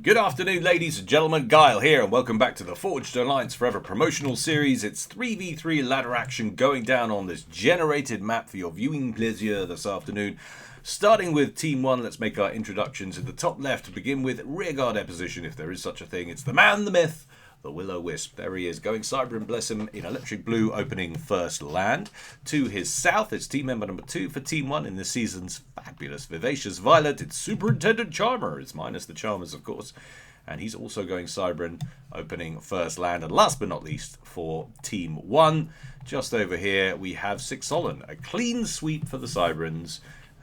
Good afternoon, ladies and gentlemen. Guile here, and welcome back to the Forged Alliance Forever promotional series. It's 3v3 ladder action going down on this generated map for your viewing pleasure this afternoon. Starting with Team 1, let's make our introductions. In the top left, to begin with, rearguard position, if there is such a thing. It's the man, the myth, the Will-O-Wisp. There he is, going Cyber and bless him in electric blue, opening first land. To his south, it's team member number 2 for Team 1 in this season's fabulous Vivacious Violet. It's Superintendent Charmer. It's minus the Charmers, of course. And he's also going Cybran, opening first land. And last but not least, for Team 1, just over here, we have Sixolin. A clean sweep for the Cybrans.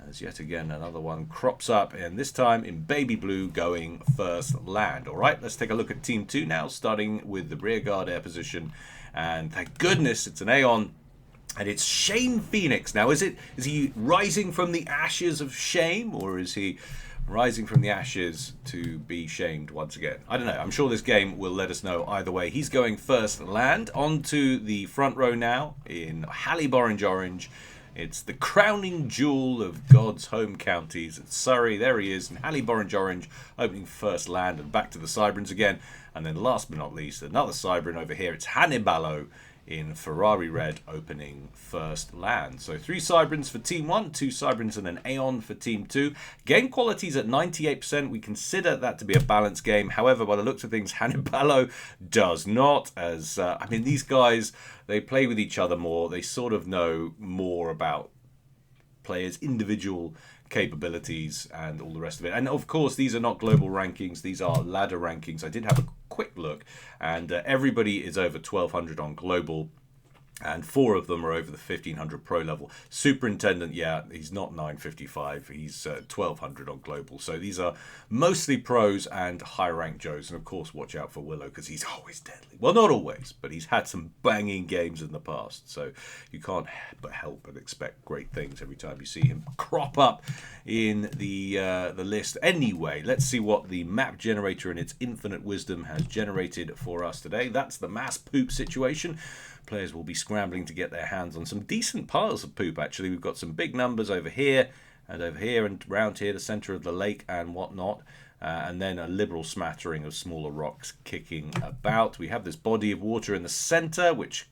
As yet again another one crops up, and this time in baby blue, going first land. All right, let's take a look at Team 2 now, starting with the rearguard air position. And thank goodness it's an Aeon, and it's Shame Phoenix. Now, is he rising from the ashes of shame, or is he rising from the ashes to be shamed once again? I don't know. I'm sure this game will let us know either way. He's going first land. Onto the front row now in Hallyborange. It's the crowning jewel of God's home counties. It's Surrey, there he is, and Hallyborange opening first land, and back to the Cybrans again. And then last but not least, another Cybran over here. It's Hannibalo in Ferrari Red, opening first land. So 3 Cybrans for Team 1, 2 Cybrans and an Aeon for Team 2. Game quality's at 98%. We consider that to be a balanced game. However, by the looks of things, Hannibalo does not. As I mean, these guys, they play with each other more. They sort of know more about players' individual capabilities and all the rest of it. And of course, these are not global rankings. These are ladder rankings. I did have a quick look, and everybody is over 1200 on global, and 4 of them are over the 1500 pro level. Superintendent, yeah, he's not 955, he's 1200 on global. So these are mostly pros and high rank Joes. And of course, watch out for Willow, because he's always deadly. Well, not always, but he's had some banging games in the past. So you can't but help but expect great things every time you see him crop up in the list. Anyway, let's see what the map generator in its infinite wisdom has generated for us today. That's the mass poop situation. Players will be scrambling to get their hands on some decent piles of poop, actually. We've got some big numbers over here and around here, the centre of the lake and whatnot. And then a liberal smattering of smaller rocks kicking about. We have this body of water in the centre, which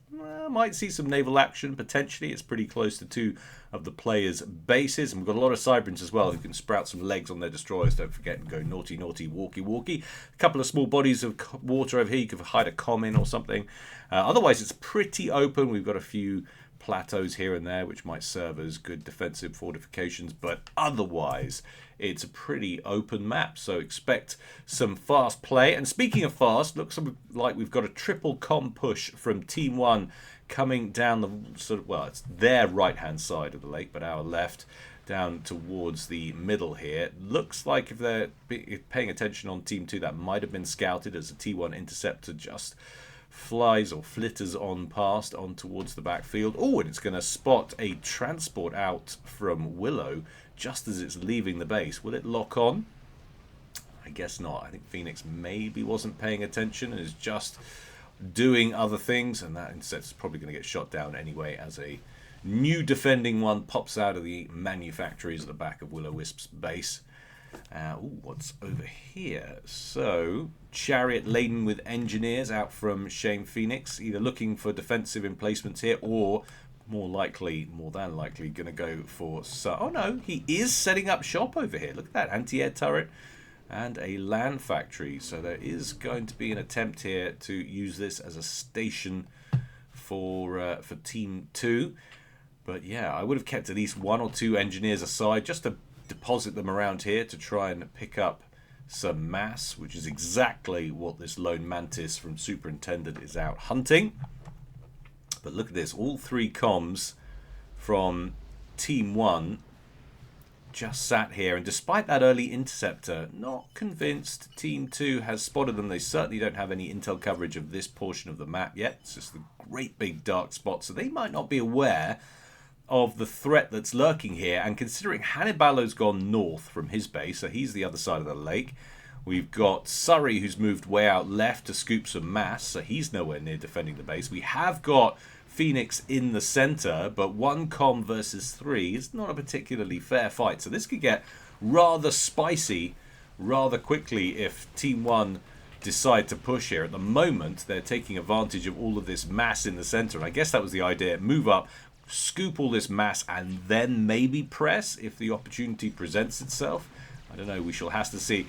might see some naval action, potentially. It's pretty close to 2 of the players' bases. And we've got a lot of Cybrans as well who can sprout some legs on their destroyers, don't forget, and go naughty, naughty, walkie, walkie. A couple of small bodies of water over here. You could hide a comm in or something. Otherwise, it's pretty open. We've got a few plateaus here and there, which might serve as good defensive fortifications, but otherwise it's a pretty open map, so expect some fast play. And speaking of fast, looks like we've got a triple comm push from Team 1 coming down the sort of, well, it's their right hand side of the lake, but our left, down towards the middle here. Looks like if they're paying attention on Team 2, that might have been scouted as a T1 interceptor just flies or flitters on past on towards the backfield. Oh, and it's going to spot a transport out from Willow just as it's leaving the base. Will it lock on? I guess not. I think Phoenix maybe wasn't paying attention and is just doing other things, and that intercept's probably going to get shot down anyway as a new defending one pops out of the manufactories at the back of Will-O-Wisp's base. What's over here? So, chariot laden with engineers out from Shame Phoenix, either looking for defensive emplacements here or more than likely, going to go for... Oh no, he is setting up shop over here. Look at that, anti-air turret and a land factory. So there is going to be an attempt here to use this as a station for Team 2. But yeah, I would have kept at least 1 or 2 engineers aside just to deposit them around here to try and pick up some mass, which is exactly what this lone mantis from Superintendent is out hunting. But look at this, all 3 comms from Team 1 just sat here, and despite that early interceptor, not convinced Team 2 has spotted them. They certainly don't have any intel coverage of this portion of the map yet. It's just a great big dark spot, so they might not be aware of the threat that's lurking here. And considering Hannibalo's gone north from his base, so he's the other side of the lake, we've got Surrey who's moved way out left to scoop some mass, so he's nowhere near defending the base. We have got Phoenix in the center, but 1 comm versus 3 is not a particularly fair fight, so this could get rather spicy rather quickly if Team 1 decide to push here. At the moment, they're taking advantage of all of this mass in the center, and I guess that was the idea. Move up, scoop all this mass, and then maybe press if the opportunity presents itself. I don't know, we shall have to see.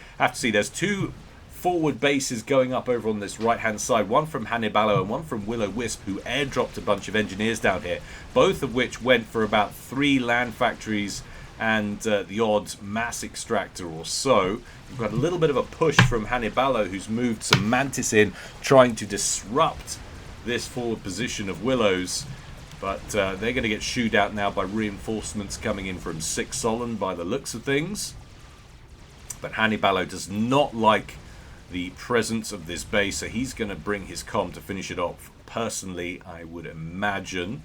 There's two forward bases going up over on this right-hand side, one from Hannibalo and one from Will-O-Wisp, who airdropped a bunch of engineers down here, both of which went for about 3 land factories and the odd mass extractor or so. We've got a little bit of a push from Hannibalo, who's moved some Mantis in, trying to disrupt this forward position of Willows. But they're going to get shooed out now by reinforcements coming in from 6 Solon by the looks of things. But Hannibalo does not like the presence of this base, so he's going to bring his comm to finish it off. Personally, I would imagine.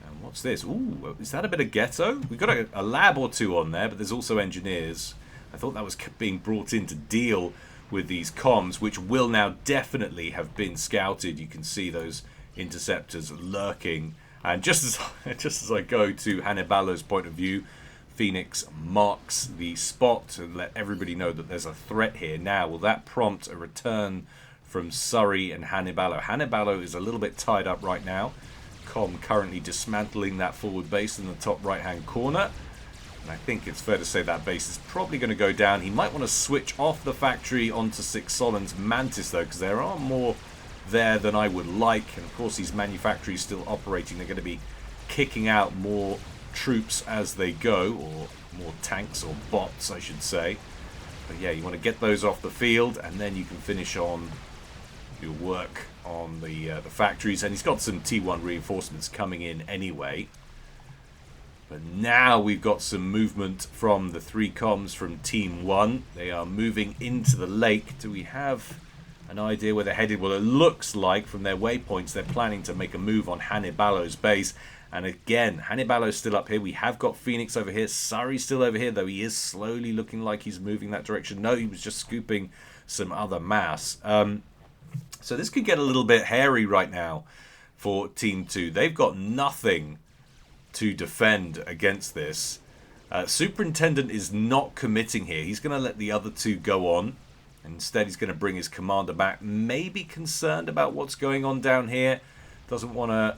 And what's this? Ooh, is that a bit of ghetto? We've got a lab or two on there, but there's also engineers. I thought that was being brought in to deal with these comms, which will now definitely have been scouted. You can see those interceptors lurking. And just as I go to Hannibalo's point of view, Phoenix marks the spot to let everybody know that there's a threat here. Now, will that prompt a return from Surrey and Hannibalo? Hannibalo is a little bit tied up right now. Com currently dismantling that forward base in the top right-hand corner. And I think it's fair to say that base is probably going to go down. He might want to switch off the factory onto 6 Solon's Mantis, though, because there are more there than I would like. And, of course, these manufactories still operating. They're going to be kicking out more troops as they go, or more tanks or bots, I should say. But yeah, you want to get those off the field, and then you can finish on your work on the factories. And he's got some T1 reinforcements coming in anyway. But now we've got some movement from the 3 comms from Team 1. They are moving into the lake. Do we have an idea where they're headed? Well, it looks like from their waypoints they're planning to make a move on Hannibalo's base. And again, Hannibalo's still up here. We have got Phoenix over here. Surrey's still over here, though he is slowly looking like he's moving that direction. No, he was just scooping some other mass. So this could get a little bit hairy right now for Team 2. They've got nothing to defend against this. Superintendent is not committing here. He's going to let the other 2 go on. Instead, he's going to bring his commander back. Maybe concerned about what's going on down here. Doesn't want to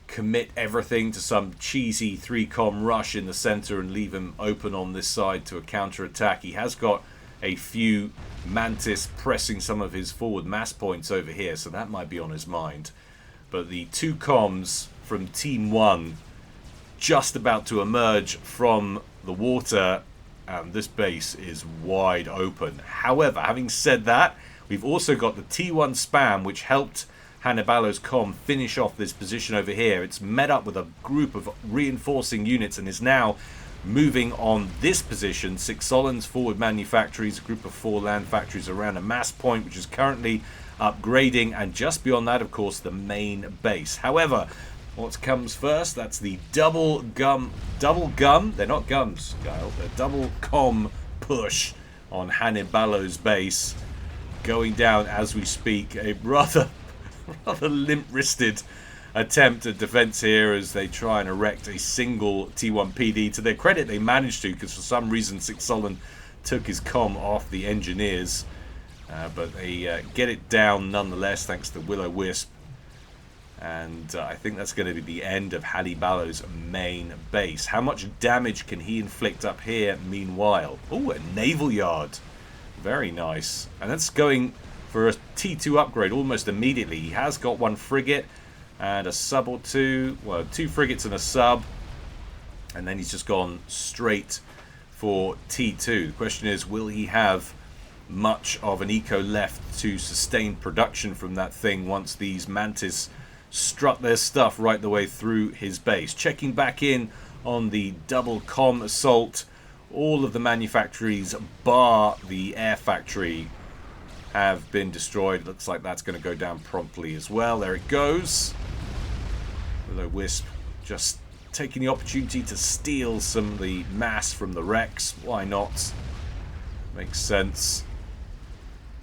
commit everything to some cheesy 3-comm rush in the center and leave him open on this side to a counter-attack. He has got a few Mantis pressing some of his forward mass points over here, so that might be on his mind. But the 2 comms from Team 1 just about to emerge from the water, and this base is wide open. However, having said that, we've also got the T1 spam, which helped Hannibalo's comm finish off this position over here. It's met up with a group of reinforcing units and is now moving on this position. 6 Solon's forward manufactories, a group of 4 land factories around a mass point, which is currently upgrading, and just beyond that, of course, the main base. However, what comes first? That's the double gum. They're not gums, Kyle. They're double comm push on Hannibalo's base, going down as we speak. A rather limp-wristed attempt at defense here as they try and erect a single T1 PD. To their credit, they managed to, because for some reason 6 Solon took his comm off the engineers. But they get it down nonetheless, thanks to Will-O-Wisp. And I think that's going to be the end of Hannibalo's main base. How much damage can he inflict up here meanwhile? Oh, a naval yard. Very nice. And that's going for a T2 upgrade almost immediately. He has got 1 frigate and a sub or 2. Well, 2 frigates and a sub. And then he's just gone straight for T2. The question is, will he have much of an eco left to sustain production from that thing once these Mantis strut their stuff right the way through his base? Checking back in on the double comm assault, all of the manufactories bar the air factory have been destroyed. It looks like that's going to go down promptly as well. There it goes. Will-O-Wisp just taking the opportunity to steal some of the mass from the wrecks. Why not? Makes sense.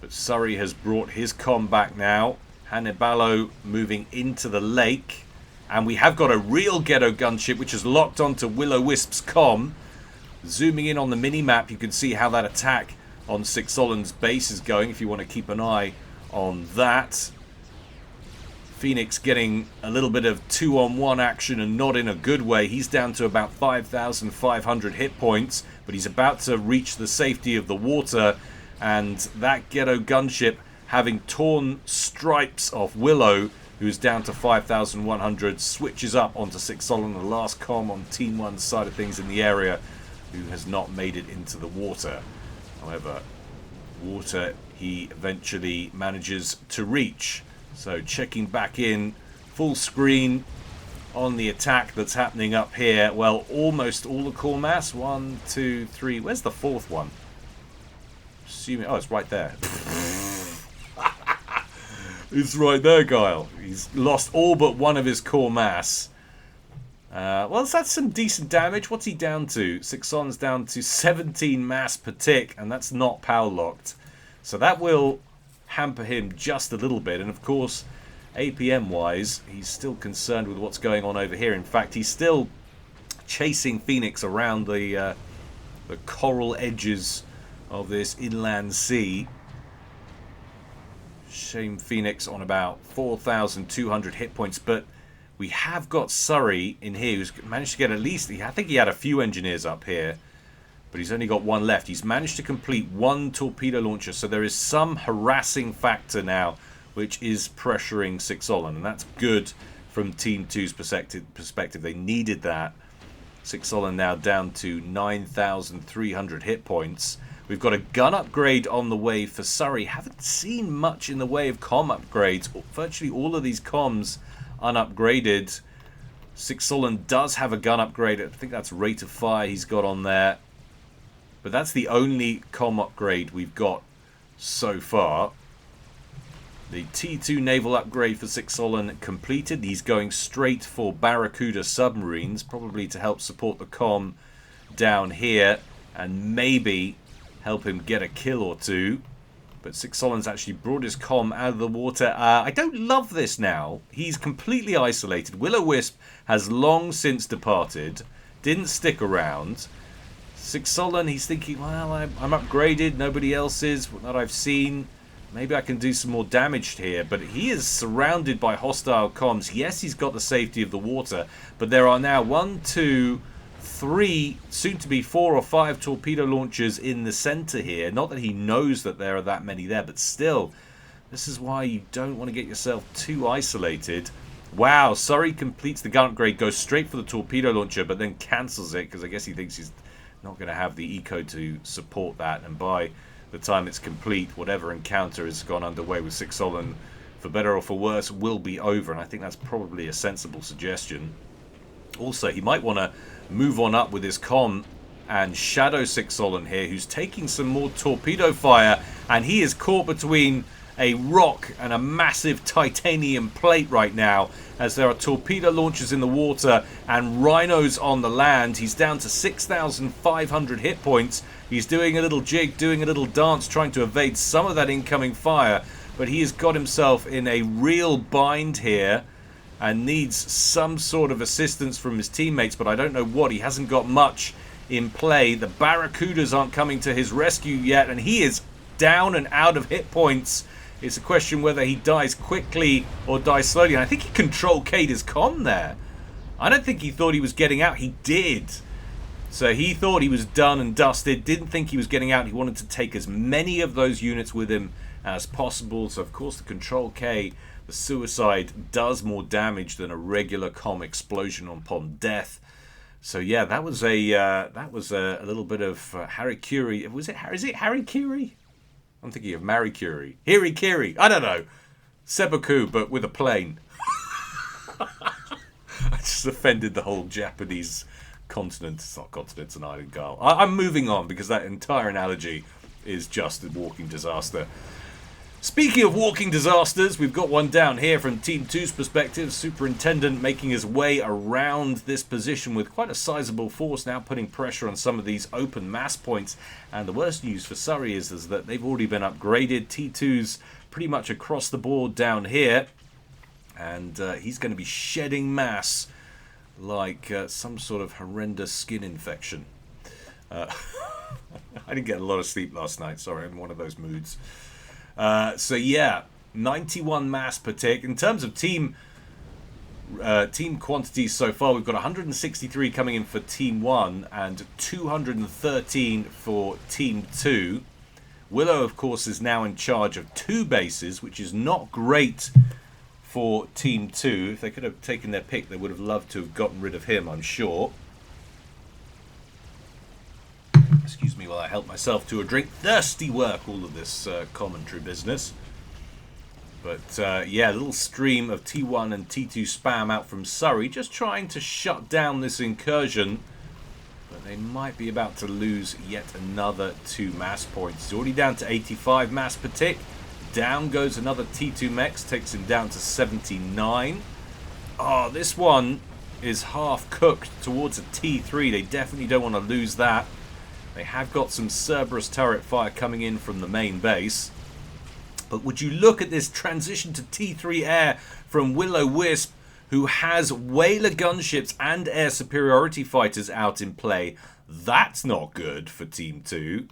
But Surrey has brought his comm back now. Hannibalo moving into the lake. And we have got a real ghetto gunship which is locked onto Will-O-Wisp's comm. Zooming in on the mini-map, you can see how that attack on Sixolen's base is going, if you want to keep an eye on that. Phoenix getting a little bit of 2-on-1 action, and not in a good way. He's down to about 5,500 hit points, but he's about to reach the safety of the water, and that Ghetto gunship, having torn stripes off Willow, who's down to 5,100, switches up onto Sixolen, the last comm on Team 1's side of things in the area, who has not made it into the water. However, water he eventually manages to reach. So checking back in, full screen on the attack that's happening up here. Well, almost all the core mass. 1, 2, 3. Where's the fourth one? Assuming, oh, it's right there. It's right there, Guile. He's lost all but one of his core mass. Well, that's some decent damage. What's he down to? Sixon's down to 17 mass per tick, and that's not power locked. So that will hamper him just a little bit. And of course, APM-wise, he's still concerned with what's going on over here. In fact, he's still chasing Phoenix around the coral edges of this inland sea. Shame Phoenix on about 4,200 hit points, but we have got Surrey in here who's managed to get at least, I think he had a few engineers up here, but he's only got one left. He's managed to complete one torpedo launcher, so there is some harassing factor now, which is pressuring Sixolen, and that's good from Team 2's perspective. They needed that. Sixolen now down to 9,300 hit points. We've got a gun upgrade on the way for Surrey. Haven't seen much in the way of comm upgrades. Virtually all of these comms unupgraded. Sixolen does have a gun upgrade. I think that's rate of fire he's got on there. But that's the only comm upgrade we've got so far. The T2 naval upgrade for Sixolen completed. He's going straight for Barracuda submarines, probably to help support the comm down here and maybe help him get a kill or two. But Sixolen's actually brought his comm out of the water. I don't love this now. He's completely isolated. Will-O-Wisp has long since departed. Didn't stick around. Sixolen, he's thinking, well, I'm upgraded. Nobody else is that I've seen. Maybe I can do some more damage here. But he is surrounded by hostile comms. Yes, he's got the safety of the water. But there are now 1, 2, 3, soon to be 4 or 5 torpedo launchers in the center here. Not that he knows that there are that many there, but still, this is why you don't want to get yourself too isolated. Wow, Surrey completes the gun upgrade, goes straight for the torpedo launcher, but then cancels it because I guess he thinks he's not going to have the eco to support that. And by the time it's complete, whatever encounter has gone underway with Sixolen, for better or for worse, will be over. And I think that's probably a sensible suggestion. Also, he might want to move on up with his comm and shadow Sixolen here, who's taking some more torpedo fire, and he is caught between a rock and a massive titanium plate right now, as there are torpedo launchers in the water and rhinos on the land. He's down to 6,500 hit points. He's doing a little jig, doing a little dance, trying to evade some of that incoming fire, but he has got himself in a real bind here and needs some sort of assistance from his teammates, but I don't know what. He hasn't got much in play. The Barracudas aren't coming to his rescue yet, and he is down and out of hit points. It's a question whether he dies quickly or dies slowly, and I think he control K'd his comm there. I don't think he thought he was getting out. He did. So he thought he was done and dusted, didn't think he was getting out. He wanted to take as many of those units with him as possible. So of course the control K, the suicide, does more damage than a regular comm explosion upon death. So yeah, that was a little bit of Harikiri. Is it Harikiri? I'm thinking of Marie Curie. Hirikiri. I don't know. Seppuku, but with a plane. I just offended the whole Japanese continent. It's not continent, it's an island, Carl. I'm moving on because that entire analogy is just a walking disaster. Speaking of walking disasters, we've got one down here from Team 2's perspective. Superintendent making his way around this position with quite a sizable force, now putting pressure on some of these open mass points. And the worst news for Surrey is that they've already been upgraded. T2's pretty much across the board down here. And he's going to be shedding mass like some sort of horrendous skin infection. I didn't get a lot of sleep last night. Sorry, I'm in one of those moods. So yeah, 91 mass per tick. In terms of team quantities so far, we've got 163 coming in for Team 1 and 213 for Team 2. Willow, of course, is now in charge of 2 bases, which is not great for Team 2. If they could have taken their pick, they would have loved to have gotten rid of him, I'm sure. Excuse me while I help myself to a drink. Thirsty work, all of this commentary business. But yeah, a little stream of T1 and T2 spam out from Surrey, just trying to shut down this incursion. But they might be about to lose yet another 2 mass points. It's already down to 85 mass per tick. Down goes another T2 mechs, takes him down to 79. Oh, this one is half cooked towards a T3. They definitely don't want to lose that. They have got some Cerberus turret fire coming in from the main base. But would you look at this transition to T3 air from Will-O-Wisp, who has Whaler gunships and air superiority fighters out in play. That's not good for Team 2.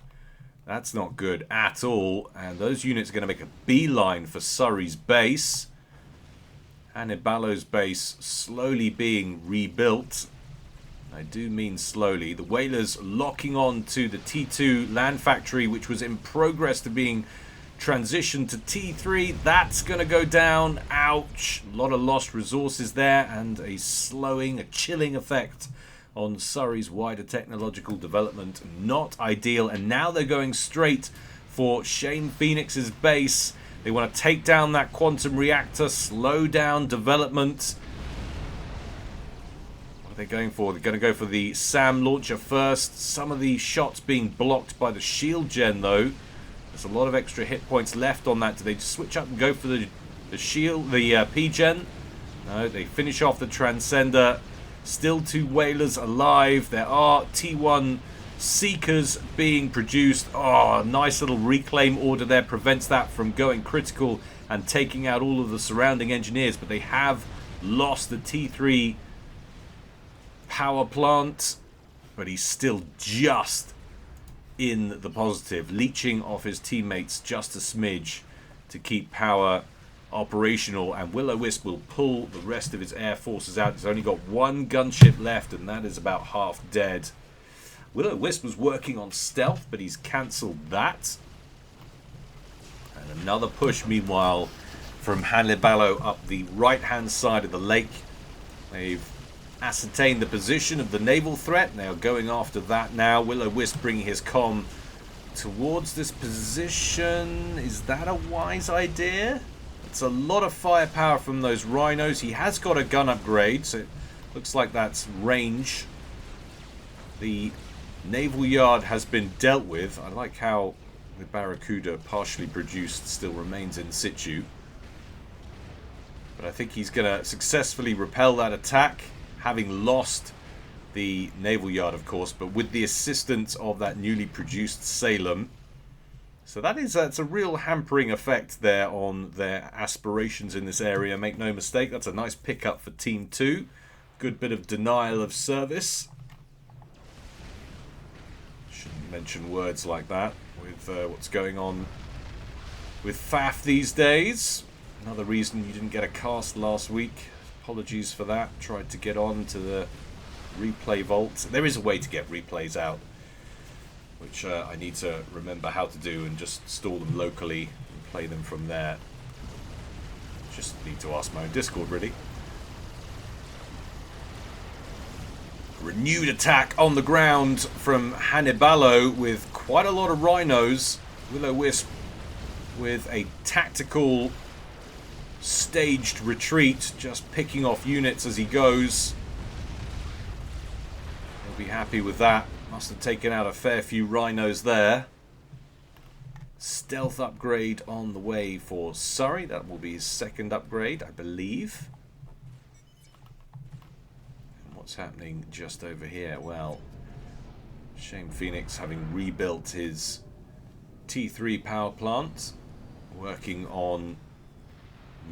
That's not good at all. And those units are going to make a beeline for Surrey's base. Hanniballo's base slowly being rebuilt. I do mean slowly. The Whalers locking on to the T2 land factory, which was in progress to being transitioned to T3. That's going to go down. Ouch. A lot of lost resources there and a slowing, a chilling effect on Surrey's wider technological development. Not ideal. And now they're going straight for Shane Phoenix's base. They want to take down that quantum reactor, slow down development. What are they going for? They're going to go for the SAM launcher first. Some of the shots being blocked by the shield gen, though. There's a lot of extra hit points left on that. Do they just switch up and go for the shield, the P-gen? No, they finish off the Transcender. Still 2 Whalers alive. There are T1 Seekers being produced. Oh, nice little reclaim order there. Prevents that from going critical and taking out all of the surrounding engineers. But they have lost the T3 power plant. But he's still just in the positive, leeching off his teammates just a smidge to keep power operational, and Will-O-Wisp will pull the rest of his air forces out. He's only got 1 gunship left, and that is about half dead. Will-O-Wisp was working on stealth, but he's cancelled that. And another push, meanwhile, from Hanniballo up the right-hand side of the lake. They've ascertained the position of the naval threat. They are going after that now. Will-O-Wisp bringing his comm towards this position. Is that a wise idea? It's a lot of firepower from those rhinos. He has got a gun upgrade, so it looks like that's range. The naval yard has been dealt with. I like how the Barracuda, partially produced, still remains in situ. But I think he's going to successfully repel that attack, having lost the naval yard, of course, but with the assistance of that newly produced Salem. So that's a real hampering effect there on their aspirations in this area. Make no mistake, that's a nice pickup for Team 2. Good bit of denial of service. Shouldn't mention words like that with what's going on with FAF these days. Another reason you didn't get a cast last week. Apologies for that. Tried to get on to the replay vault. There is a way to get replays out, which I need to remember how to do and just store them locally and play them from there. Just need to ask my own Discord, really. Renewed attack on the ground from Hanniballo with quite a lot of rhinos. Will-O-Wisp with a tactical staged retreat, just picking off units as he goes. He'll be happy with that. Must have taken out a fair few rhinos there. Stealth upgrade on the way for Surrey. That will be his 2nd upgrade, I believe. And what's happening just over here? Well, Shane Phoenix having rebuilt his T3 power plant, working on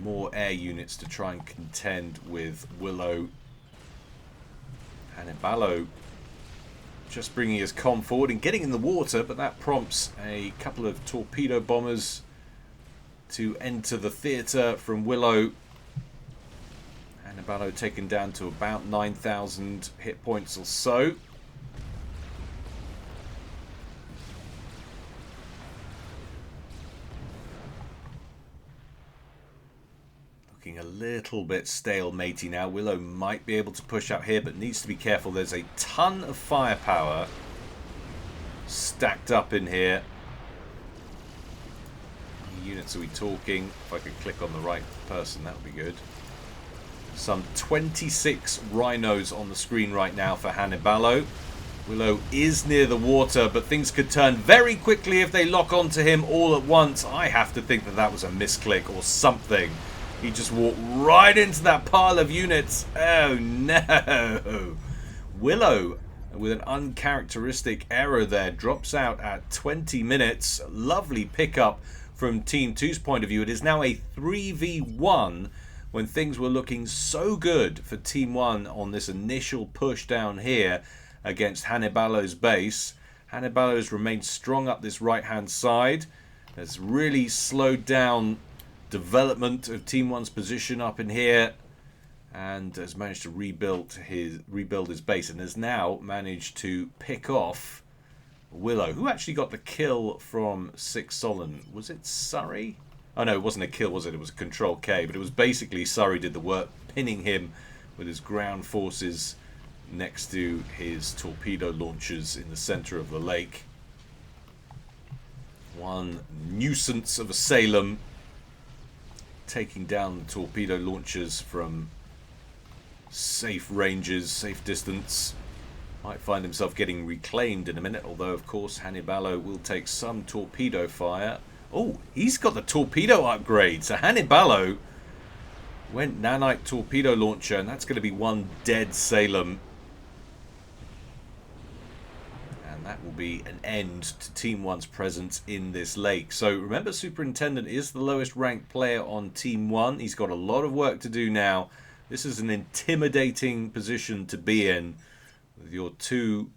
more air units to try and contend with Willow. Hanniballo just bringing his comm forward and getting in the water, but that prompts a couple of torpedo bombers to enter the theatre from Willow. Hannibalo taken down to about 9,000 hit points or so. Looking a little bit stalematey now. Willow might be able to push out here, but needs to be careful. There's a ton of firepower stacked up in here. How many units are we talking? If I could click on the right person, that would be good. Some 26 rhinos on the screen right now for Hannibalo. Willow is near the water, but things could turn very quickly if they lock onto him all at once. I have to think that that was a misclick or something. He just walked right into that pile of units. Oh no! Willow, with an uncharacteristic error there, drops out at 20 minutes. Lovely pickup from Team 2's point of view. It is now a 3v1 when things were looking so good for Team 1 on this initial push down here against Hannibalo's base. Hannibalo's remained strong up this right-hand side. Has really slowed down development of Team 1's position up in here, and has managed to rebuild his base, and has now managed to pick off Willow, who actually got the kill from Six Solon. Was it Surrey? Oh no, it wasn't a kill, was it? It was a Control K, but it was basically Surrey did the work, pinning him with his ground forces next to his torpedo launchers in the center of the lake. One nuisance of a Salem taking down the torpedo launchers from safe ranges, safe distance. Might find himself getting reclaimed in a minute, although of course Hannibalo will take some torpedo fire. Oh, he's got the torpedo upgrade. So Hannibalo went nanite torpedo launcher, and that's going to be one dead Salem. That will be an end to Team 1's presence in this lake. So remember, Superintendent is the lowest ranked player on Team 1. He's got a lot of work to do now. This is an intimidating position to be in, with your two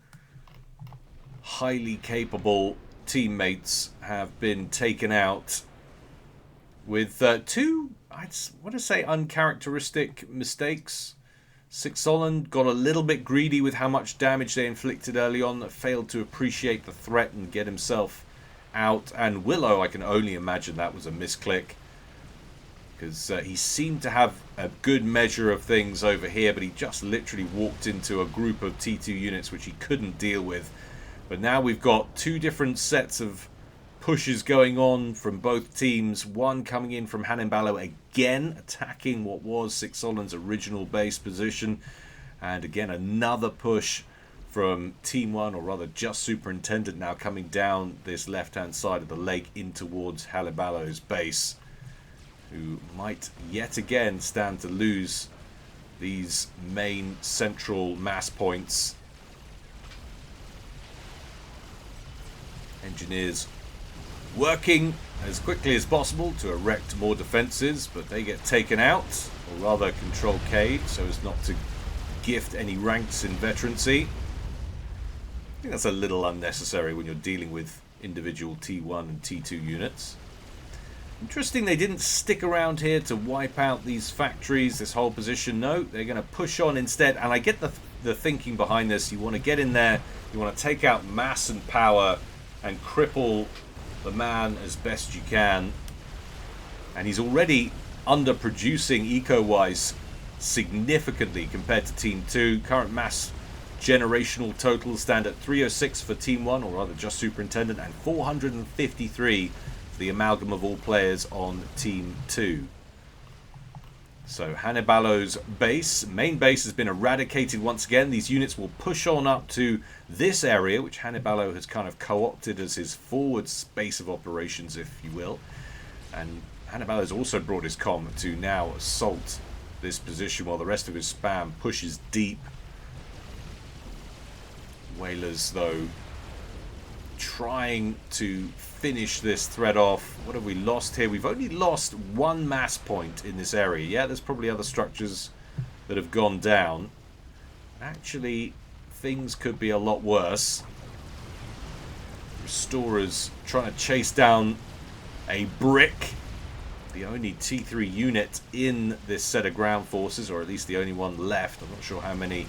highly capable teammates have been taken out with two, I want to say, uncharacteristic mistakes. Six Solon got a little bit greedy with how much damage they inflicted early on, failed to appreciate the threat and get himself out. And Willow, I can only imagine that was a misclick, because he seemed to have a good measure of things over here, but he just literally walked into a group of T2 units which he couldn't deal with. But now we've got two different sets of pushes going on from both teams. One coming in from Hannibalo again, attacking what was Six Solon's original base position. And again, another push from Team 1, or rather just Superintendent, now coming down this left-hand side of the lake in towards Hannibalo's base, who might yet again stand to lose these main central mass points. Engineers working as quickly as possible to erect more defences, but they get taken out, or rather Control K'd, so as not to gift any ranks in veterancy. I think that's a little unnecessary when you're dealing with individual T1 and T2 units. Interesting they didn't stick around here to wipe out these factories, this whole position. No, they're going to push on instead, and I get the thinking behind this. You want to get in there, you want to take out mass and power and cripple the man as best you can. And he's already underproducing eco-wise significantly compared to Team 2. Current mass generational totals stand at 306 for Team 1, or rather just Superintendent, and 453 for the amalgam of all players on Team 2. So Hannibalo's main base has been eradicated once again. These units will push on up to this area, which Hannibalo has kind of co-opted as his forward space of operations, if you will. And Hannibalo's also brought his comm to now assault this position while the rest of his spam pushes deep. Whalers, though, trying to finish this threat off. What have we lost here? We've only lost one mass point in this area. Yeah, there's probably other structures that have gone down. Actually, things could be a lot worse. Restorers trying to chase down a brick. The only T3 unit in this set of ground forces, or at least the only one left. I'm not sure how many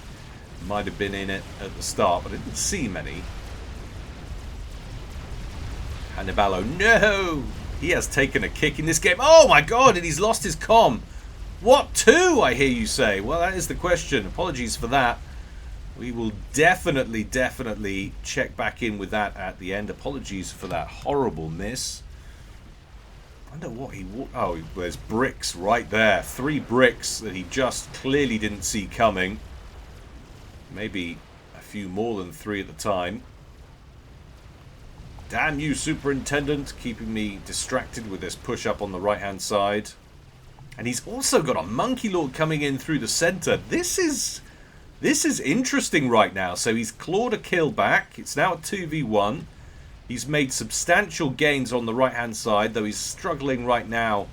might have been in it at the start, but I didn't see many. Hannibalo, no! He has taken a kick in this game. Oh my god, and he's lost his comm. What two, I hear you say? Well, that is the question. Apologies for that. We will definitely check back in with that at the end. Apologies for that horrible miss. I wonder what he... Oh, there's bricks right there. 3 bricks that he just clearly didn't see coming. Maybe a few more than 3 at the time. Damn you, Superintendent, keeping me distracted with this push-up on the right-hand side. And he's also got a Monkey Lord coming in through the center. This is interesting right now. So he's clawed a kill back. It's now a 2v1. He's made substantial gains on the right-hand side, though he's struggling right now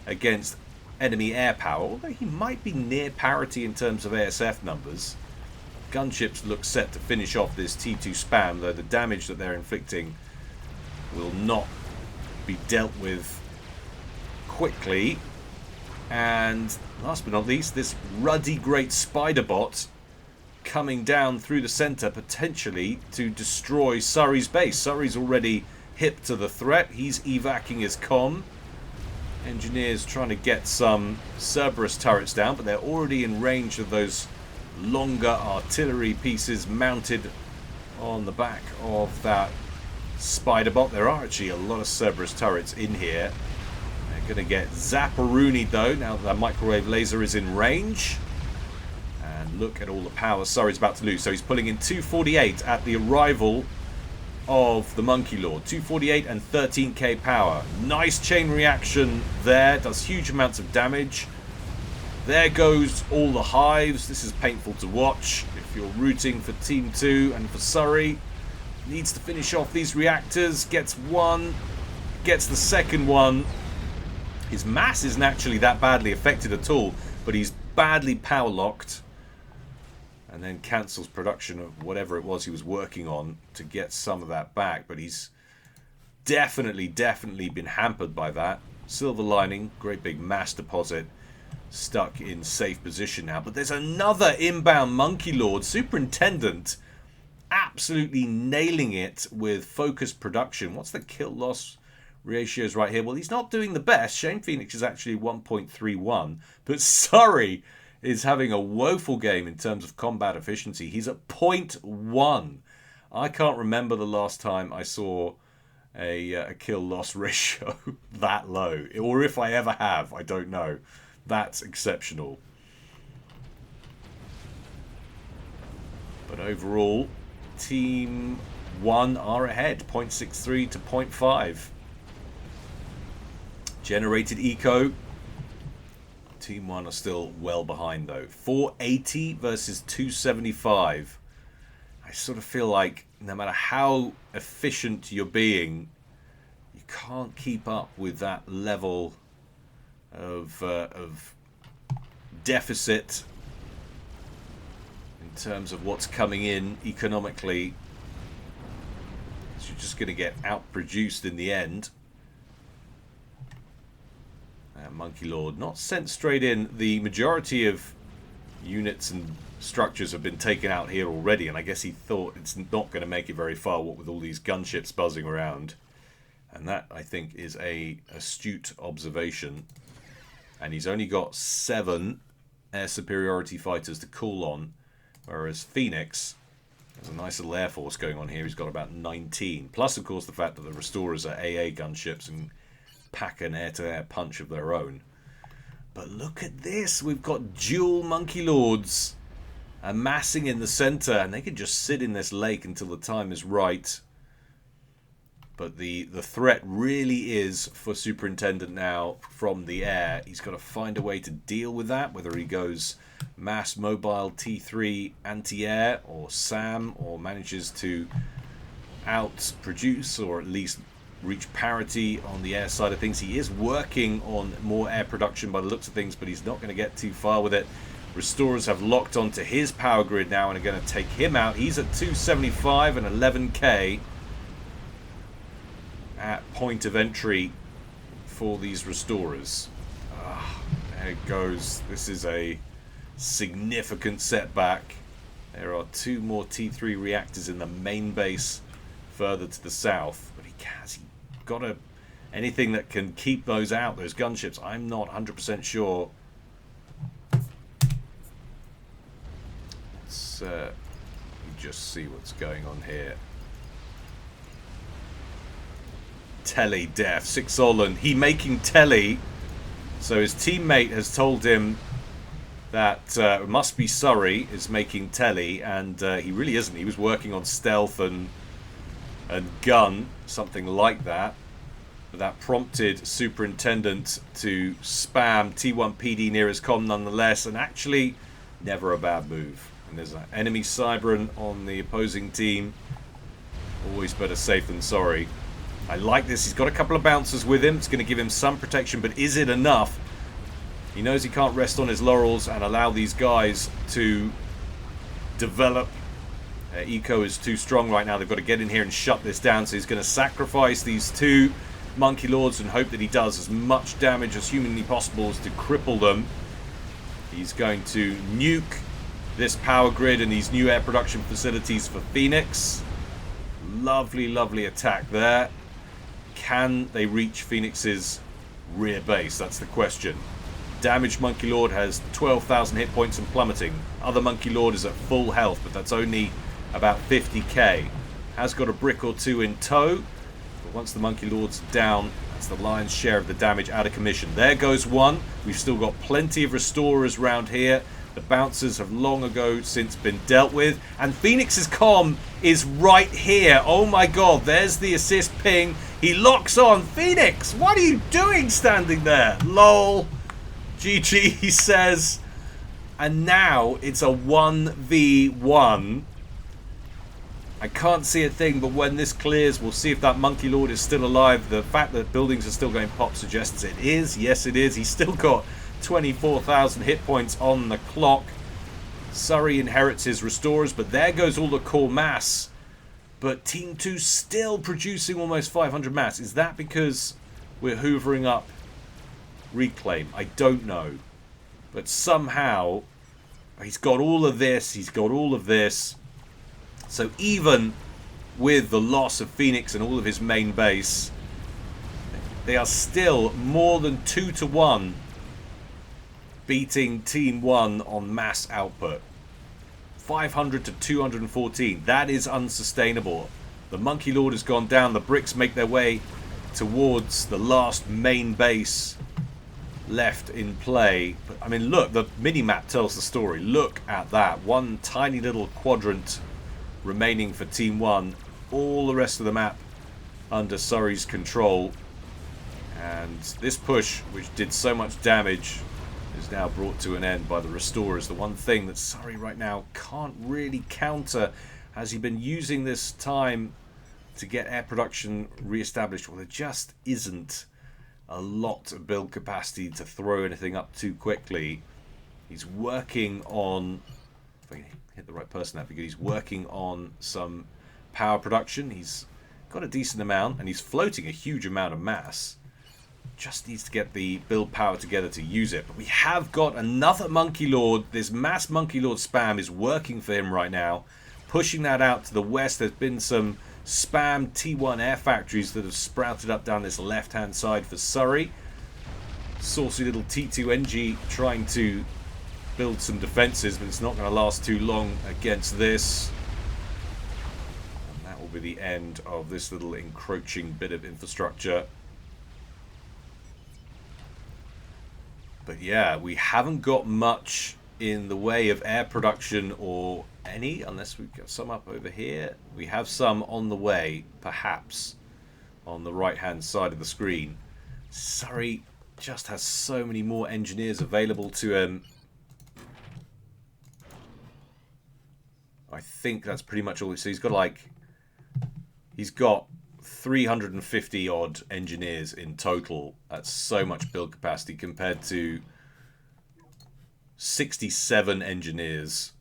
against enemy air power, although he might be near parity in terms of ASF numbers. Gunships look set to finish off this T2 spam, though the damage that they're inflicting will not be dealt with quickly. And last but not least, this ruddy great spider bot coming down through the center, potentially to destroy Surrey's base. Surrey's already hip to the threat. He's evacing his comm. Engineers trying to get some Cerberus turrets down, but they're already in range of those longer artillery pieces mounted on the back of that spider bot. There are actually a lot of Cerberus turrets in here. They're going to get Zapparoni though, now that microwave laser is in range. And look at all the power Surrey's about to lose. So he's pulling in 248 at the arrival of the Monkey Lord. 248 and 13k power. Nice chain reaction there. Does huge amounts of damage. There goes all the hives. This is painful to watch. If you're rooting for Team 2 and for Surrey, needs to finish off these reactors. Gets one. Gets the second one. His mass isn't actually that badly affected at all, but he's badly power locked. And then cancels production of whatever it was he was working on to get some of that back. But he's definitely been hampered by that. Silver lining, great big mass deposit, stuck in safe position now. But there's another inbound Monkey Lord. Superintendent absolutely nailing it with focused production. What's the kill loss ratios right here? Well, he's not doing the best. Shane Phoenix is actually 1.31. But Surrey is having a woeful game in terms of combat efficiency. He's at 0.1. I can't remember the last time I saw a kill loss ratio that low. Or if I ever have, I don't know. That's exceptional. But overall, Team 1 are ahead. 0.63 to 0.5. Generated eco. Team 1 are still well behind though. 480 versus 275. I sort of feel like no matter how efficient you're being, you can't keep up with that level of deficit in terms of what's coming in economically. So you're just going to get outproduced in the end. Monkey Lord not sent straight in. The majority of units and structures have been taken out here already, and I guess he thought it's not going to make it very far, what with all these gunships buzzing around. And that, I think, is a astute observation. And he's only got 7 air superiority fighters to call on, whereas Phoenix, there's a nice little air force going on here. He's got about 19. Plus, of course, the fact that the Restorers are AA gunships and pack an air-to-air punch of their own. But look at this. We've got dual Monkey Lords amassing in the center, and they can just sit in this lake until the time is right. But the threat really is for Superintendent now from the air. He's got to find a way to deal with that, whether he goes mass mobile T3 anti-air or SAM, or manages to outproduce or at least reach parity on the air side of things. He is working on more air production by the looks of things, but he's not going to get too far with it. Restorers have locked onto his power grid now and are going to take him out. He's at 275 and 11k at point of entry for these restorers. There it goes. This is a significant setback. There are 2 more T3 reactors in the main base further to the south, but has he got anything that can keep those out, those gunships? I'm not 100% sure. Let's just see what's going on here. Telly death. Sixolan. He making telly. So his teammate has told him that it must be Surrey is making telly, and he really isn't. He was working on stealth and gun, something like that. But that prompted Superintendent to spam T1 PD near his comm nonetheless, and actually never a bad move. And there's an enemy Cybran on the opposing team. Always better safe than sorry. I like this. He's got a couple of bouncers with him. It's going to give him some protection, but is it enough? He knows he can't rest on his laurels and allow these guys to develop. Eco is too strong right now. They've got to get in here and shut this down. So he's going to sacrifice these 2 Monkey Lords and hope that he does as much damage as humanly possible as to cripple them. He's going to nuke this power grid and these new air production facilities for Phoenix. Lovely, lovely attack there. Can they reach Phoenix's rear base? That's the question. Damaged Monkey Lord has 12,000 hit points and plummeting. Other Monkey Lord is at full health, but that's only about 50k. Has got a brick or 2 in tow, but once the Monkey Lord's down, that's the lion's share of the damage out of commission. There goes one. We've still got plenty of restorers around here. The bouncers have long ago since been dealt with, and Phoenix's comm is right here. Oh my god, there's the assist ping. He locks on. Phoenix, what are you doing standing there? Lol. GG, he says. And now it's a 1v1. I can't see a thing, but when this clears, we'll see if that Monkey Lord is still alive. The fact that buildings are still going pop suggests it is. Yes, it is. He's still got 24,000 hit points on the clock. Surrey inherits his restorers, but there goes all the core mass. But Team 2 still producing almost 500 mass. Is that because we're hoovering up reclaim? I don't know. But somehow he's got all of this. He's got all of this. So even with the loss of Phoenix and all of his main base, they are still more than 2-1 beating Team 1 on mass output. 500 to 214. That is unsustainable. The Monkey Lord has gone down. The bricks make their way towards the last main base left in play. But I mean, look, the mini-map tells the story. Look at that. One tiny little quadrant remaining for Team 1. All the rest of the map under Surrey's control. And this push, which did so much damage, is now brought to an end by the restorers. The one thing that Surrey right now can't really counter. Has he been using this time to get air production re-established? Well, there just isn't a lot of build capacity to throw anything up too quickly. He's working on, if I can hit the right person, that'd be good. He's working on some power production. He's got a decent amount, and he's floating a huge amount of mass. Just needs to get the build power together to use it. But we have got another Monkey Lord. This mass Monkey Lord spam is working for him right now. Pushing that out to the west. There's been some spam T1 air factories that have sprouted up down this left-hand side for Surrey. Saucy little T2 NG trying to build some defenses, but it's not going to last too long against this. And that will be the end of this little encroaching bit of infrastructure. But yeah, we haven't got much in the way of air production or any, unless we've got some up over here. We have some on the way, perhaps, on the right-hand side of the screen. Surrey just has so many more engineers available to him. I think that's pretty much all. So he's got 350 odd engineers in total. That's so much build capacity compared to 67 engineers.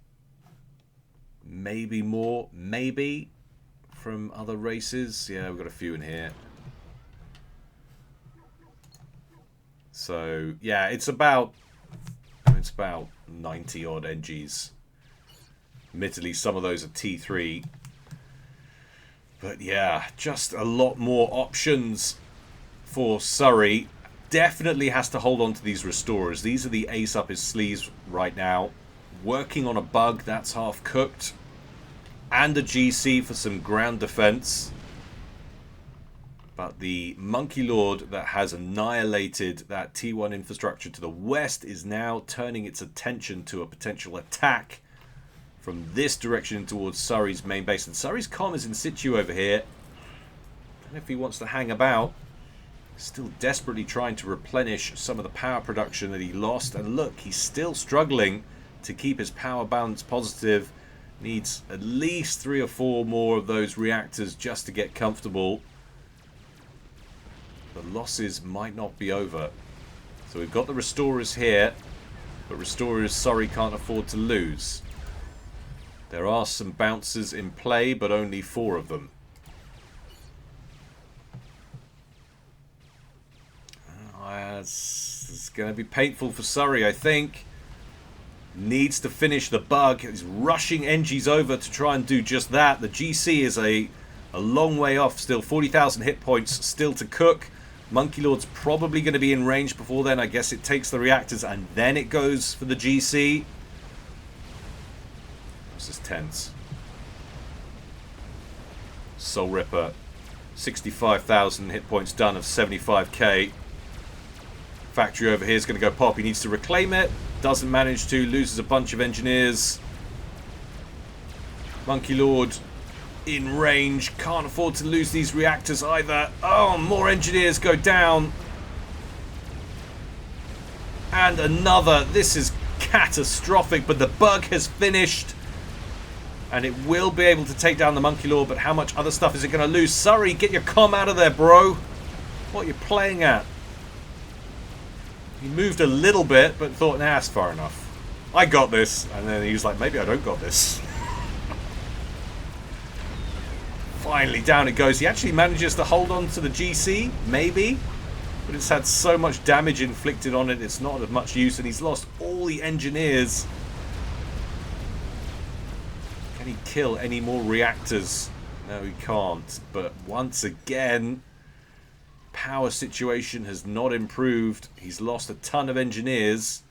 Maybe more, maybe, from other races. Yeah, we've got a few in here. So, yeah, it's about 90 odd NGs. Admittedly, some of those are T3. But yeah, just a lot more options for Surrey. Definitely has to hold on to these restorers. These are the ace up his sleeves right now. Working on a bug that's half cooked. And a GC for some ground defense. But the Monkey Lord that has annihilated that T1 infrastructure to the west is now turning its attention to a potential attack from this direction towards Surrey's main base. And Surrey's comm is in situ over here. Don't know if he wants to hang about. Still desperately trying to replenish some of the power production that he lost. And look, he's still struggling to keep his power balance positive. Needs at least 3 or 4 more of those reactors just to get comfortable. The losses might not be over. So we've got the restorers here. But restorers, Surrey can't afford to lose. There are some bouncers in play, but only 4 of them. It's going to be painful for Surrey, I think. Needs to finish the bug. He's rushing NGs over to try and do just that. The GC is a long way off still. 40,000 hit points still to cook. Monkey Lord's probably going to be in range before then. I guess it takes the reactors and then it goes for the GC. This is tense. Soul Ripper. 65,000 hit points done of 75k. Factory over here is going to go pop. He needs to reclaim it. Doesn't manage to. Loses a bunch of engineers. Monkey Lord in range. Can't afford to lose these reactors either. Oh, more engineers go down. And another. This is catastrophic, but the bug has finished. And it will be able to take down the Monkey Lord, but how much other stuff is it going to lose? Surrey, get your comm out of there, bro. What are you playing at? He moved a little bit, but thought, nah, it's far enough. I got this. And then he was like, maybe I don't got this. Finally, down it goes. He actually manages to hold on to the GC, maybe. But it's had so much damage inflicted on it, it's not of much use. And he's lost all the engineers. Can he kill any more reactors? No, he can't. But once again, power situation has not improved. He's lost a ton of engineers.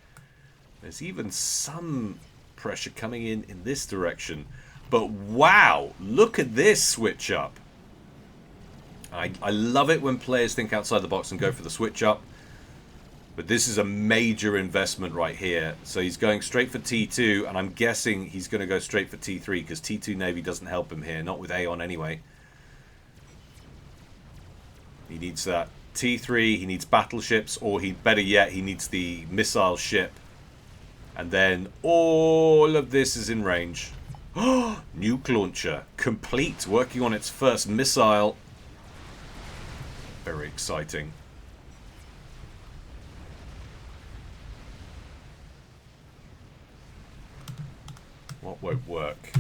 There's even some pressure coming in this direction. But wow, look at this switch up. I love it when players think outside the box and go for the switch up. But this is a major investment right here. So he's going straight for T2, and I'm guessing he's going to go straight for T3 because T2 Navy doesn't help him here. Not with Aeon anyway. He needs that T3, he needs battleships, or better yet, he needs the missile ship. And then all of this is in range. Nuke launcher, complete, working on its first missile. Very exciting. What won't work?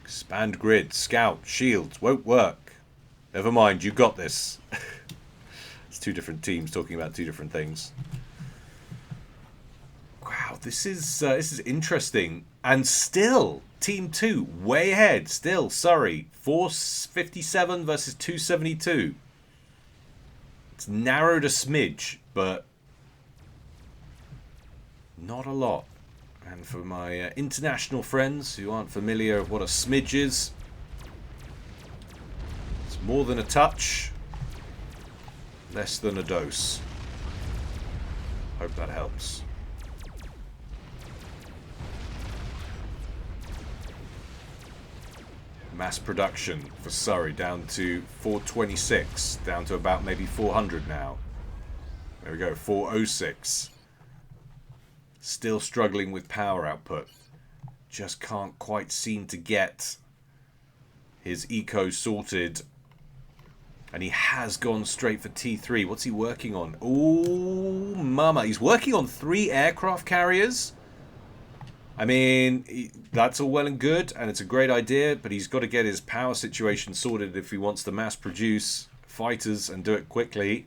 Expand grid, scout, shields, won't work. Never mind, you got this. It's 2 different teams talking about 2 different things. Wow, this is interesting. And still, Team 2, way ahead. Still, Surrey, 457 versus 272. It's narrowed a smidge, but not a lot. And for my international friends who aren't familiar with what a smidge is, it's more than a touch, less than a dose. Hope that helps. Mass production for Surrey down to 426, down to about maybe 400 now. There we go, 406. Still struggling with power output. Just can't quite seem to get his eco sorted And he has gone straight for T3. What's he working on? Oh, mama. He's working on 3 aircraft carriers. I mean, that's all well and good, and it's a great idea, but he's got to get his power situation sorted if he wants to mass produce fighters and do it quickly.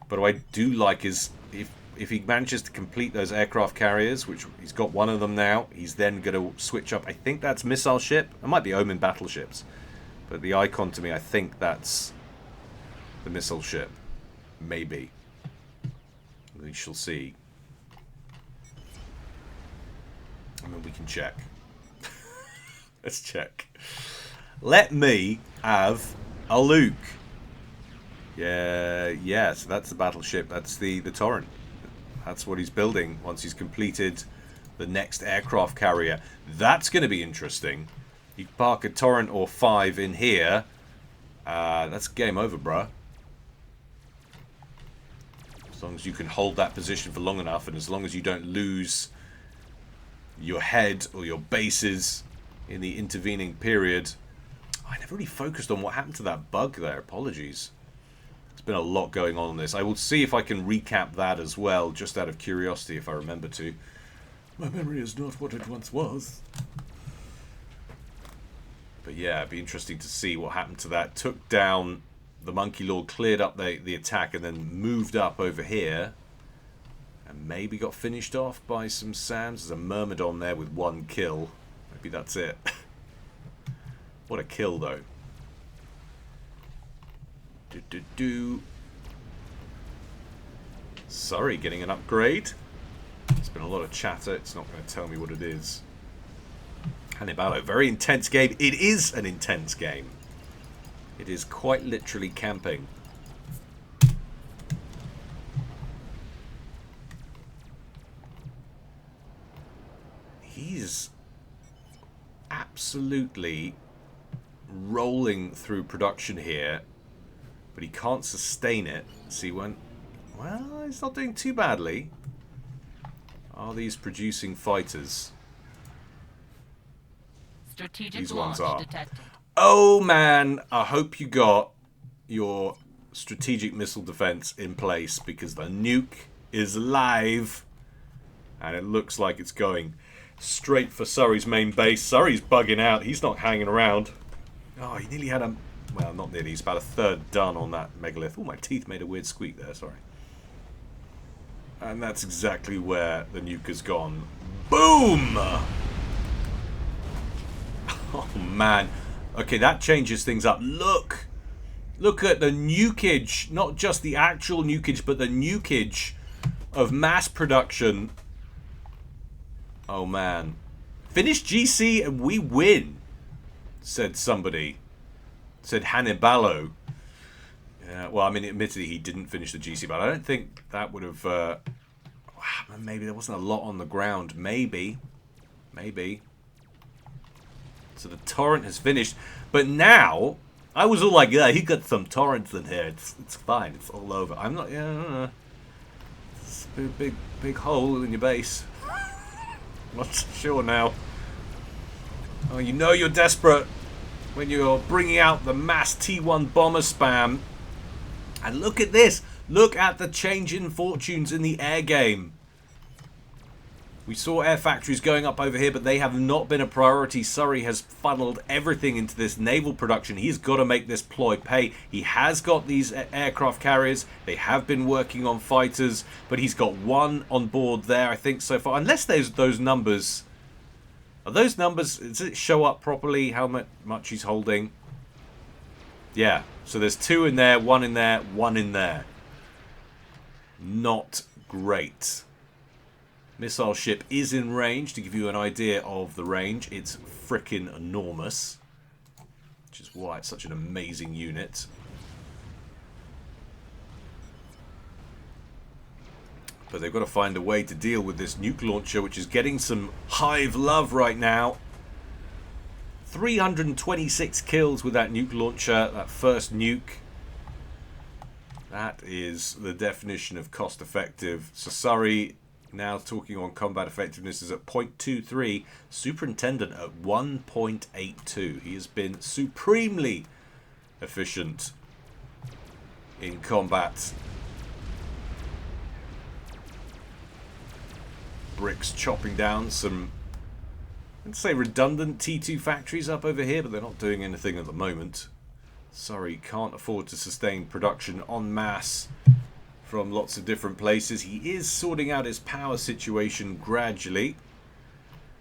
But what I do like is if he manages to complete those aircraft carriers, which he's got one of them now, he's then going to switch up. I think that's missile ship. It might be Omen battleships. But the icon to me, I think that's the missile ship. Maybe. We shall see. I mean, we can check. Let's check. Let me have a look. Yeah, so that's the battleship. That's the Torrent. That's what he's building once he's completed the next aircraft carrier. That's going to be interesting. You can park a Torrent or 5 in here. That's game over, bruh. As long as you can hold that position for long enough, and as long as you don't lose your head or your bases in the intervening period. I never really focused on what happened to that bug there. Apologies. There's been a lot going on this. I will see if I can recap that as well, just out of curiosity, if I remember to. My memory is not what it once was. But yeah, it'd be interesting to see what happened to that. Took down the Monkey Lord, cleared up the attack, and then moved up over here. And maybe got finished off by some SAMs. There's a Myrmidon there with 1 kill. Maybe that's it. What a kill, though. Sorry, getting an upgrade. There's been a lot of chatter. It's not going to tell me what it is. Hannibal, very intense game. It is an intense game. It is quite literally camping. He's absolutely rolling through production here, but he can't sustain it. See, when... Well, he's not doing too badly. Are these producing fighters? Strategic These ones launch are. detected. Oh, man. I hope you got your strategic missile defense in place, because the nuke is live. And it looks like it's going straight for Surrey's main base. Surrey's bugging out. He's not hanging around. Oh, he nearly had a... Well, not nearly. He's about a third done on that megalith. Oh, my teeth made a weird squeak there. Sorry. And that's exactly where the nuke has gone. Boom! Oh, man. Okay, that changes things up. Look! Look at the nukage. Not just the actual nukage, but the nukage of mass production. Oh, man. Finish GC and we win, said somebody. Said Hannibalo. Yeah, well, I mean, admittedly, he didn't finish the GC, but I don't think that would have... maybe there wasn't a lot on the ground. Maybe. Maybe. So the Torrent has finished. But now, I was all like, yeah, he got some Torrents in here. It's fine. It's all over. I'm not... Yeah, it's a big hole in your base. Not sure now. Oh, you know you're desperate when you're bringing out the mass T1 bomber spam. And look at this. Look at the change in fortunes in the air game. We saw air factories going up over here, but they have not been a priority. Surrey has funneled everything into this naval production. He's got to make this ploy pay. He has got these aircraft carriers. They have been working on fighters, but he's got 1 on board there, I think, so far. Unless there's those numbers... Are those numbers... Does it show up properly how much he's holding? Yeah. So there's 2 in there, 1 in there, 1 in there. Not great. Missile ship is in range. To give you an idea of the range, it's frickin' enormous. Which is why it's such an amazing unit. But they've got to find a way to deal with this nuke launcher, which is getting some hive love right now. 326 kills with that nuke launcher, that first nuke. That is the definition of cost effective. So Surrey, now talking on combat effectiveness, is at 0.23. Superintendent at 1.82. He has been supremely efficient in combat. Bricks chopping down some, I'd say, redundant T2 factories up over here, but they're not doing anything at the moment. Sorry, can't afford to sustain production en masse from lots of different places. He is sorting out his power situation gradually,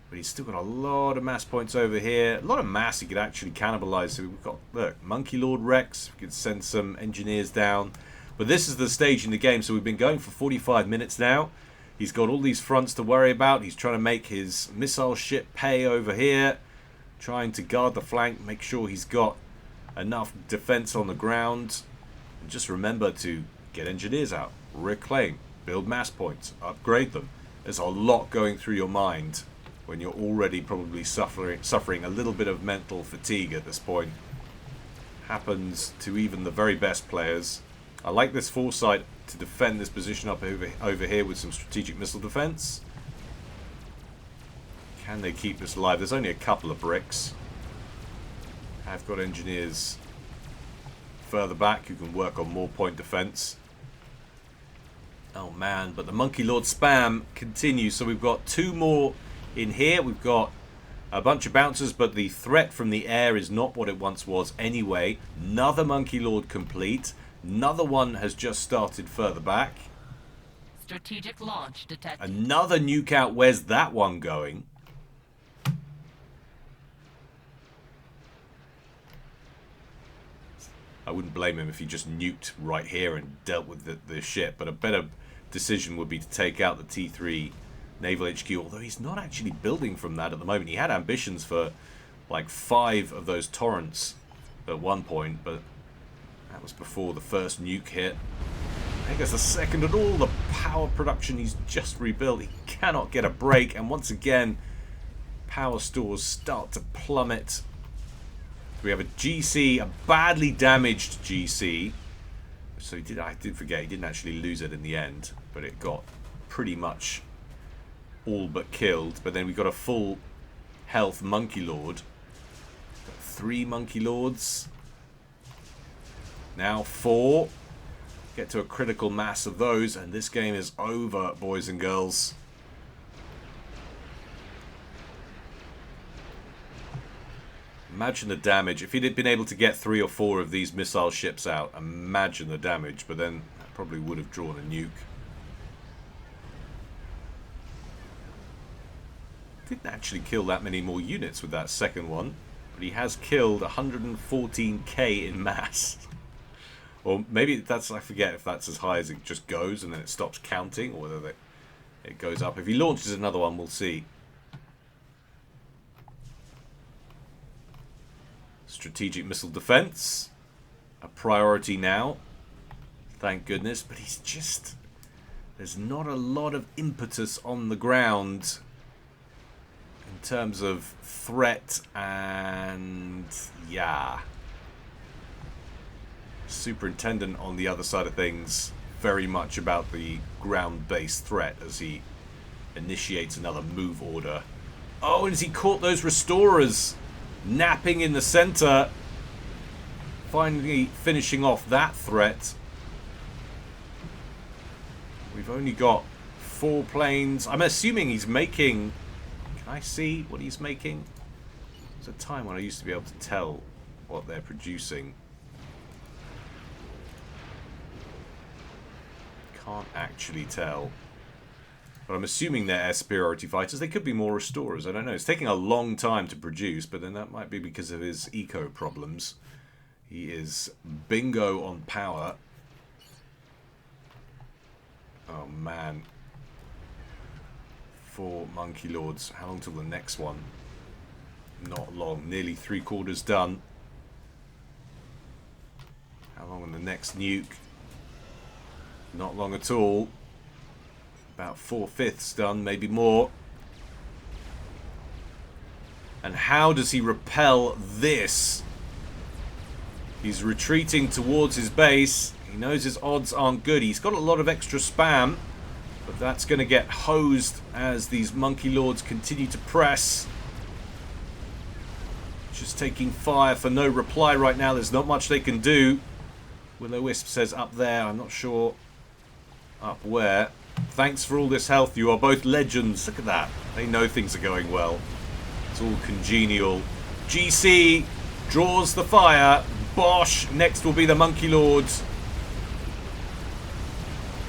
but he's still got a lot of mass points over here. A lot of mass he could actually cannibalize. So we've got, look, Monkey Lord Rex. We could send some engineers down. But this is the stage in the game. So we've been going for 45 minutes now. He's got all these fronts to worry about. He's trying to make his missile ship pay over here. Trying to guard the flank. Make sure he's got enough defense on the ground. And just remember to get engineers out. Reclaim. Build mass points. Upgrade them. There's a lot going through your mind when you're already probably suffering a little bit of mental fatigue at this point. Happens to even the very best players. I like this foresight to defend this position up over here with some strategic missile defense. Can they keep this alive? There's only a couple of bricks. I've got engineers further back who can work on more point defense. Oh man, but the Monkey Lord spam continues. So we've got two more in here. We've got a bunch of bouncers, but the threat from the air is not what it once was anyway. Another Monkey Lord complete. Another one has just started further back. Strategic launch detected. Another nuke out. Where's that one going? I wouldn't blame him if he just nuked right here and dealt with the ship, but a better decision would be to take out the T3 Naval HQ, although he's not actually building from that at the moment. He had ambitions for like 5 of those torrents at one point, but that was before the first nuke hit. I think that's the second, and all the power production he's just rebuilt. He cannot get a break, and once again, power stores start to plummet. We have a GC, a badly damaged GC. So I did forget, he didn't actually lose it in the end, but it got pretty much all but killed. But then we got a full health Monkey Lord. Got 3 Monkey Lords. Now 4. Get to a critical mass of those, and this game is over, boys and girls. Imagine the damage. If he'd been able to get 3 or 4 of these missile ships out, imagine the damage. But then that probably would have drawn a nuke. Didn't actually kill that many more units with that second one. But he has killed 114k in mass. Or maybe that's, I forget if that's as high as it just goes and then it stops counting, or whether it goes up. If he launches another one, we'll see. Strategic missile defense, a priority now, thank goodness, but he's just, there's not a lot of impetus on the ground in terms of threat, and yeah, Superintendent on the other side of things, very much about the ground-based threat as he initiates another move order. Oh, and as he caught those restorers napping in the center, finally finishing off that threat. We've only got 4 planes. I'm assuming he's making, can I see what he's making? There's a time when I used to be able to tell what they're producing. Can't actually tell. But I'm assuming they're air superiority fighters. They could be more restorers. I don't know. It's taking a long time to produce, but then that might be because of his eco problems. He is bingo on power. Oh, man. 4 Monkey Lords. How long till the next one? Not long. Nearly 3/4 done. How long on the next nuke? Not long at all. About 4/5 done, maybe more. And how does he repel this? He's retreating towards his base. He knows his odds aren't good. He's got a lot of extra spam, but that's going to get hosed as these Monkey Lords continue to press. Just taking fire for no reply right now. There's not much they can do. Will-O-Wisp says up there. I'm not sure up where. Thanks for all this health. You are both legends. Look at that. They know things are going well. It's all congenial. GC draws the fire. Bosch. Next will be the Monkey Lords.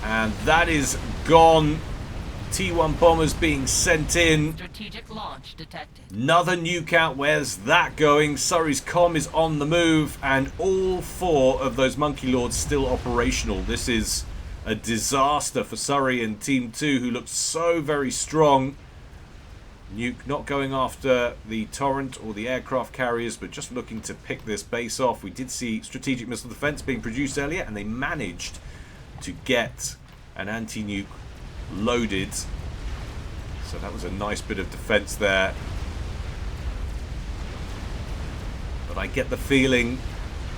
And that is gone. T1 bombers being sent in. Strategic launch detected. Another nuke out. Where's that going? Surrey's comm is on the move. And all 4 of those Monkey Lords still operational. This is a disaster for Surrey and Team 2, who looked so very strong. Nuke not going after the Torrent or the aircraft carriers, but just looking to pick this base off. We did see strategic missile defense being produced earlier, and they managed to get an anti-nuke loaded. So that was a nice bit of defense there. But I get the feeling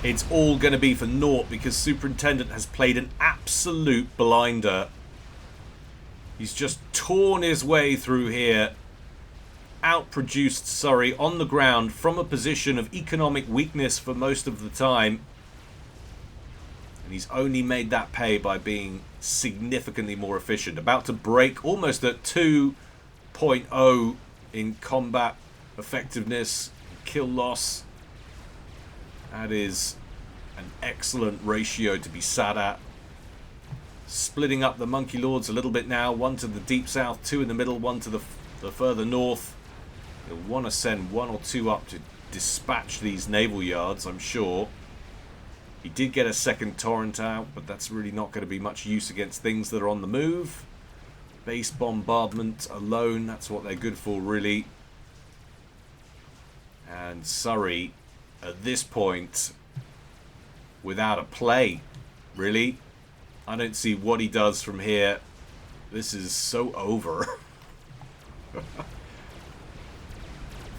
it's all going to be for naught, because Superintendent has played an absolute blinder. He's just torn his way through here. Outproduced Surrey on the ground from a position of economic weakness for most of the time. And he's only made that pay by being significantly more efficient. About to break almost at 2.0 in combat effectiveness, kill loss. That is an excellent ratio to be sat at. Splitting up the Monkey Lords a little bit now. 1 to the deep south, 2 in the middle, 1 to the further north. You'll want to send 1 or 2 up to dispatch these naval yards, I'm sure. He did get a second Torrent out, but that's really not going to be much use against things that are on the move. Base bombardment alone, that's what they're good for, really. And Surrey, at this point, without a play, really. I don't see what he does from here. This is so over.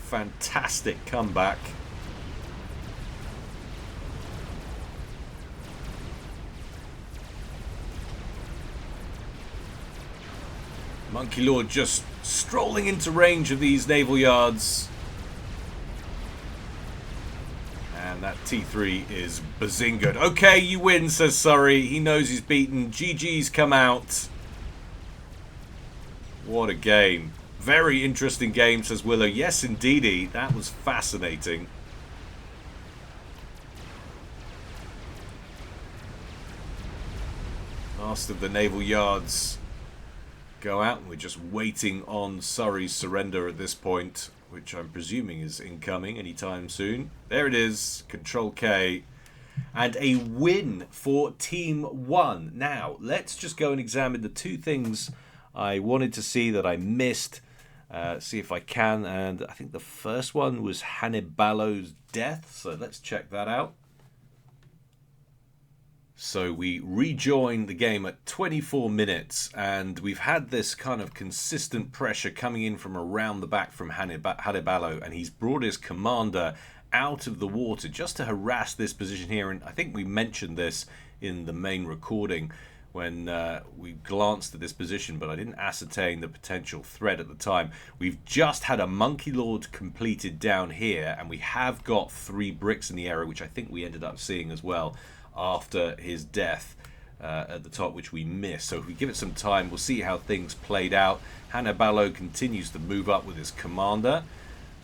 Fantastic comeback. Monkey Lord just strolling into range of these naval yards. And that T3 is bazingaed. Okay, you win, says Surrey. He knows he's beaten. GG's come out. What a game. Very interesting game, says Willow. Yes, indeedy. That was fascinating. Last of the naval yards go out, and we're just waiting on Surrey's surrender at this point, which I'm presuming is incoming anytime soon. There it is. Control K. And a win for Team 1. Now, let's just go and examine the 2 things I wanted to see that I missed. See if I can. And I think the first one was Hanniballo's death. So let's check that out. So we rejoin the game at 24 minutes, and we've had this kind of consistent pressure coming in from around the back from Hanniballo, and he's brought his commander out of the water just to harass this position here. And I think we mentioned this in the main recording when we glanced at this position, but I didn't ascertain the potential threat at the time. We've just had a Monkey Lord completed down here, and we have got 3 bricks in the area, which I think we ended up seeing as well after his death at the top, which we missed. So if we give it some time, we'll see how things played out. Hanniballo continues to move up with his commander,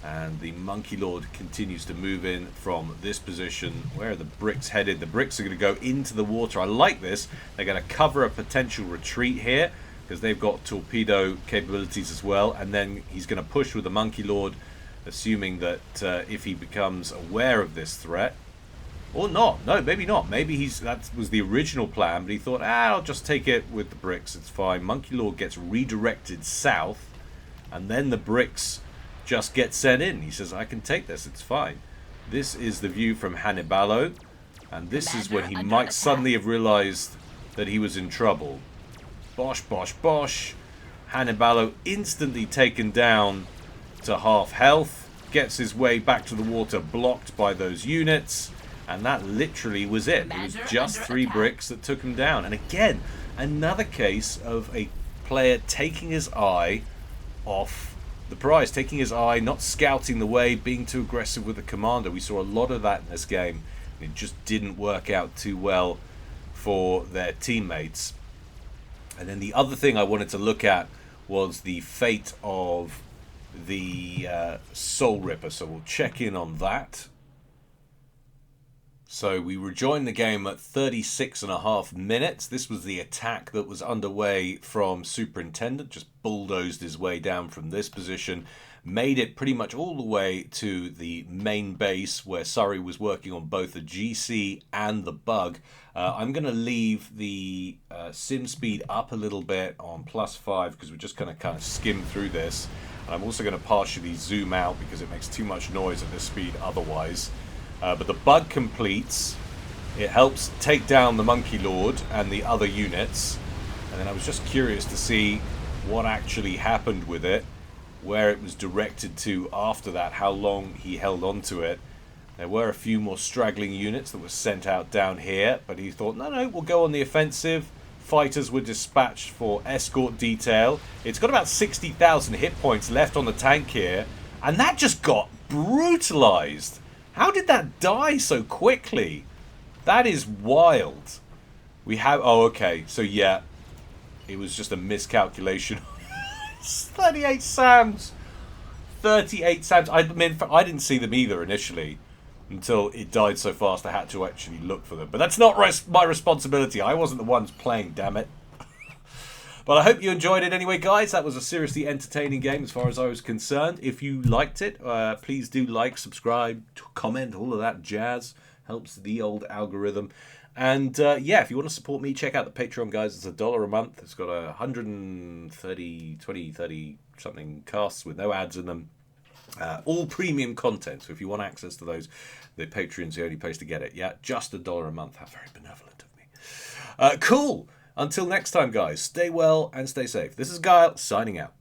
and the Monkey Lord continues to move in from this position. Where are the bricks headed? The bricks are going to go into the water. I like this. They're going to cover a potential retreat here, because they've got torpedo capabilities as well, and then he's going to push with the Monkey Lord, assuming that if he becomes aware of this threat, or not. No, maybe not. Maybe that was the original plan, but he thought, I'll just take it with the bricks. It's fine. Monkey Lord gets redirected south, and then the bricks just get sent in. He says, I can take this. It's fine. This is the view from Hanniballo, and this is when he might suddenly have realized that he was in trouble. Bosh, bosh, bosh. Hanniballo instantly taken down to half health. Gets his way back to the water, blocked by those units. And that literally was it. It was just 3 bricks that took him down. And again, another case of a player taking his eye off the prize, taking his eye, not scouting the way, being too aggressive with the commander. We saw a lot of that in this game. It just didn't work out too well for their teammates. And then the other thing I wanted to look at was the fate of the Soul Ripper. So we'll check in on that. So we rejoined the game at 36.5 minutes. This was the attack that was underway from Superintendent. Just bulldozed his way down from this position. Made it pretty much all the way to the main base where Surrey was working on both the GC and the bug. I'm going to leave the sim speed up a little bit on +5 because we're just going to kind of skim through this. And I'm also going to partially zoom out because it makes too much noise at this speed otherwise. But the bug completes. It helps take down the Monkey Lord and the other units. And then I was just curious to see what actually happened with it, where it was directed to after that, how long he held on to it. There were a few more straggling units that were sent out down here, but he thought, no, we'll go on the offensive. Fighters were dispatched for escort detail. It's got about 60,000 hit points left on the tank here, and that just got brutalized. How did that die so quickly? That is wild. We have... Oh, okay. So, yeah. It was just a miscalculation. 38 SAMs. 38 SAMs. I mean, I didn't see them either initially. Until it died so fast I had to actually look for them. But that's not my responsibility. I wasn't the ones playing, damn it. But I hope you enjoyed it anyway, guys. That was a seriously entertaining game as far as I was concerned. If you liked it, please do like, subscribe, comment, all of that jazz. Helps the old algorithm. And yeah, if you want to support me, check out the Patreon, guys. It's $1 a month. It's got 30 something casts with no ads in them. All premium content. So if you want access to those, the Patreon's the only place to get it. Yeah, just $1 a month. How very benevolent of me. Cool. Until next time, guys, stay well and stay safe. This is Guile, signing out.